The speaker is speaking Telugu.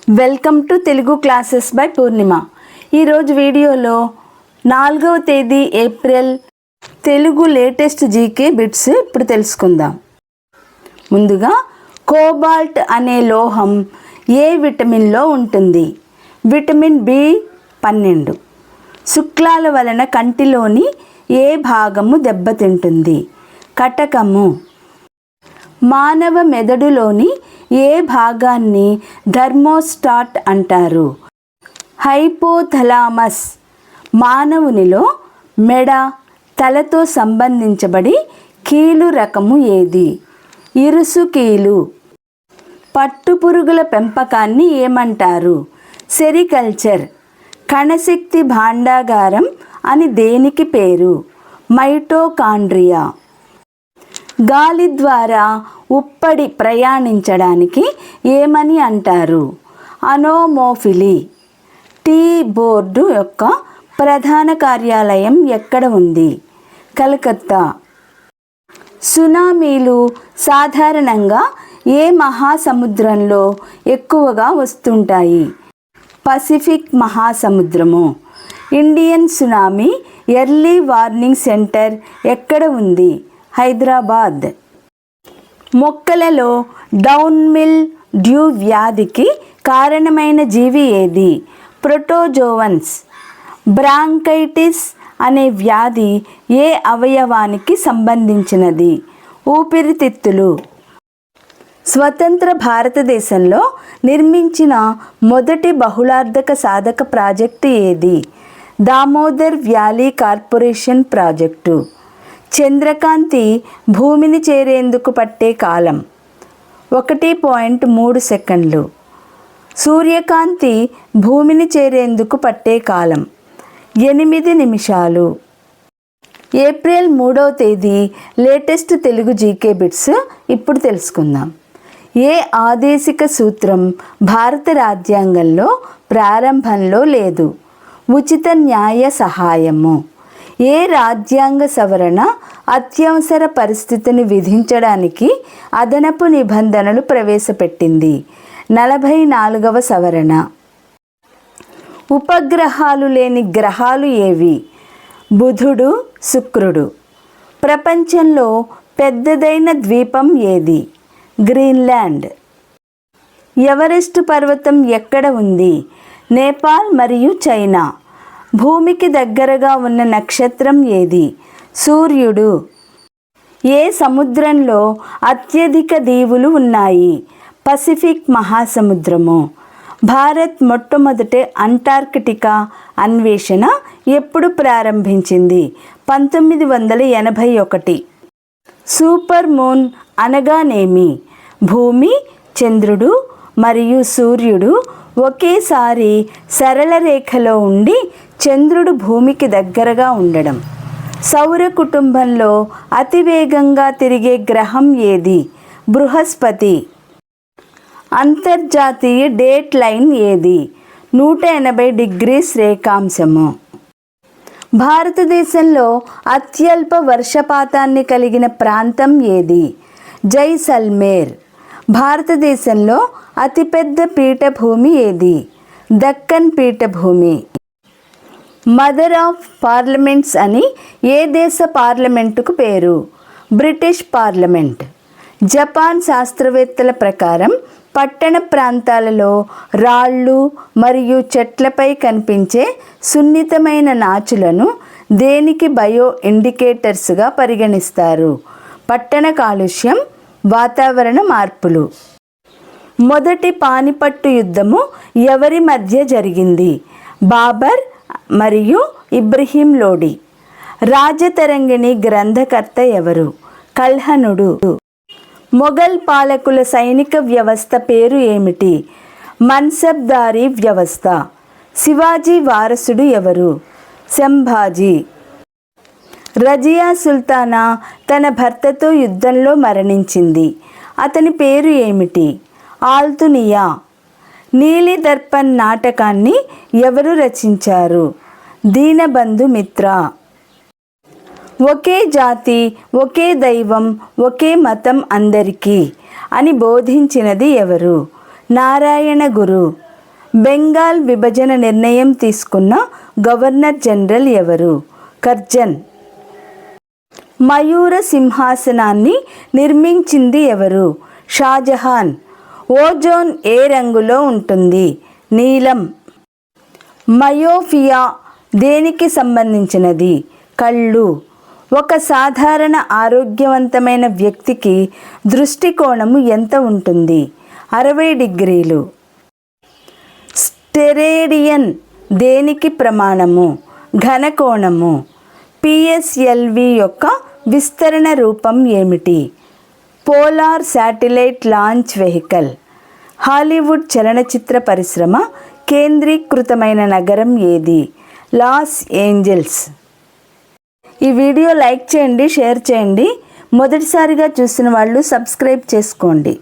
Welcome to Telugu classes by Purnima. ఈరోజు వీడియోలో 4వ తేదీ April Telugu latest GK bits ఇప్పుడు తెలుసుకుందాం. ముందుగా కోబాల్ట్ అనే లోహం ఏ విటమిన్లో ఉంటుంది? Vitamin B12. శుక్లాల వలన కంటిలోని ఏ భాగము దెబ్బతింటుంది? కటకము. మానవ మెదడులోని ఏ భాగాన్ని థర్మోస్టాట్ అంటారు? హైపోథలామస్. మానవునిలో మెడ తలతో సంబంధించబడి కీలు రకము ఏది? ఇరుసు కీలు. పట్టుపురుగుల పెంపకాన్ని ఏమంటారు? సెరికల్చర్. కణశక్తి భాండాగారం అని దేనికి పేరు? మైటోకాండ్రియా. గాలి ద్వారా ఉప్పడి ప్రయాణించడానికి ఏమని అంటారు? అనోమోఫిలి. టీ బోర్డు యొక్క ప్రధాన కార్యాలయం ఎక్కడ ఉంది? కలకత్తా. సునామీలు సాధారణంగా ఏ మహాసముద్రంలో ఎక్కువగా వస్తుంటాయి? పసిఫిక్ మహాసముద్రము. Indian tsunami early warning centre ఎక్కడ ఉంది? హైదరాబాద్. మొక్కలలో డౌన్ మిల్ డ్యూ వ్యాధికి కారణమైన జీవి ఏది? ప్రోటోజోవన్స్. బ్రాంకైటిస్ అనే వ్యాధి ఏ అవయవానికి సంబంధించినది? ఊపిరితిత్తులు. స్వతంత్ర భారతదేశంలో నిర్మించిన మొదటి బహుళార్థక సాధక ప్రాజెక్టు ఏది? Damodar valley corporation project. చంద్రకాంతి భూమిని చేరేందుకు పట్టే కాలం 1.3 సెకండ్లు. సూర్యకాంతి భూమిని చేరేందుకు పట్టే కాలం 8 నిమిషాలు. ఏప్రిల్ 3వ తేదీ లేటెస్ట్ తెలుగు జీకే బిట్స్ ఇప్పుడు తెలుసుకుందాం. ఏ ఆదేశిక సూత్రం భారత రాజ్యాంగంలో ప్రారంభంలో లేదు? ఉచిత న్యాయ సహాయము. ఏ రాజ్యాంగ సవరణ అత్యవసర పరిస్థితిని విధించడానికి అదనపు నిబంధనలు ప్రవేశపెట్టింది? 44వ సవరణ. ఉపగ్రహాలు లేని గ్రహాలు ఏవి? బుధుడు, శుక్రుడు. ప్రపంచంలో పెద్దదైన ద్వీపం ఏది? గ్రీన్లాండ్. ఎవరెస్ట్ పర్వతం ఎక్కడ ఉంది? నేపాల్ మరియు చైనా. భూమికి దగ్గరగా ఉన్న నక్షత్రం ఏది? సూర్యుడు. ఏ సముద్రంలో అత్యధిక దీవులు ఉన్నాయి? పసిఫిక్ మహాసముద్రము. భారత్ మొట్టమొదటి అంటార్కిటికా అన్వేషణ ఎప్పుడు ప్రారంభించింది? 1981. సూపర్ మూన్ అనగానేమి? భూమి, చంద్రుడు మరియు సూర్యుడు ఒకేసారి సరళ రేఖలో ఉండి చంద్రుడు భూమికి దగ్గరగా ఉండడం. సౌర కుటుంబంలో అతివేగంగా తిరిగే గ్రహం ఏది? బృహస్పతి. అంతర్జాతీయ డేట్ లైన్ ఏది? 180 డిగ్రీస్ రేఖాంశము. భారతదేశంలో అత్యల్ప వర్షపాతాన్ని కలిగిన ప్రాంతం ఏది? జైసల్మేర్. భారతదేశంలో అతిపెద్ద పీఠభూమి ఏది? దక్కన్ పీఠభూమి. మదర్ ఆఫ్ పార్లమెంట్స్ అని ఏ దేశ పార్లమెంటుకు పేరు? British parliament. జపాన్ శాస్త్రవేత్తల ప్రకారం పట్టణ ప్రాంతాలలో రాళ్ళు మరియు చెట్లపై కనిపించే సున్నితమైన నాచులను దేనికి బయో ఇండికేటర్స్గా పరిగణిస్తారు? పట్టణ కాలుష్యం, వాతావరణ మార్పులు. మొదటి పానిపట్టు యుద్ధము ఎవరి మధ్య జరిగింది? బాబర్ మరియు ఇబ్రహీం లోడి. రాజతరంగిణి గ్రంథకర్త ఎవరు? కల్హనుడు. మొఘల్ పాలకుల సైనిక వ్యవస్థ పేరు ఏమిటి? మన్సబ్దారీ వ్యవస్థ. శివాజీ వారసుడు ఎవరు? సంభాజీ. రజియా సుల్తానా తన భర్తతో యుద్ధంలో మరణించింది. అతని పేరు ఏమిటి? ఆల్తునియా. నీలి దర్పణ్ నాటకాన్ని ఎవరు రచించారు? దీనబంధు మిత్ర. ఒకే జాతి, ఒకే దైవం, ఒకే మతం అందరికీ అని బోధించినది ఎవరు? నారాయణ గురు. బెంగాల్ విభజన నిర్ణయం తీసుకున్న గవర్నర్ జనరల్ ఎవరు? కర్జన్. మయూర సింహాసనాన్ని నిర్మించింది ఎవరు? షాజహాన్. ఓజోన్ ఏ రంగులో ఉంటుంది? నీలం. మయోపియా దేనికి సంబంధించినది? కళ్ళు. ఒక సాధారణ ఆరోగ్యవంతమైన వ్యక్తికి దృష్టికోణము ఎంత ఉంటుంది? 60 డిగ్రీలు. స్టెరేడియన్ దేనికి ప్రమాణము? ఘనకోణము. పిఎస్ఎల్వి యొక్క విస్తరణ రూపం ఏమిటి? Polar satellite launch vehicle. Hollywood చలనచిత్ర పరిశ్రమ కేంద్రీకృతమైన నగరం ఏది? Los Angeles. ఈ వీడియో లైక్ చేయండి, షేర్ చేయండి. మొదటిసారిగా చూసిన వాళ్ళు సబ్స్క్రైబ్ చేసుకోండి.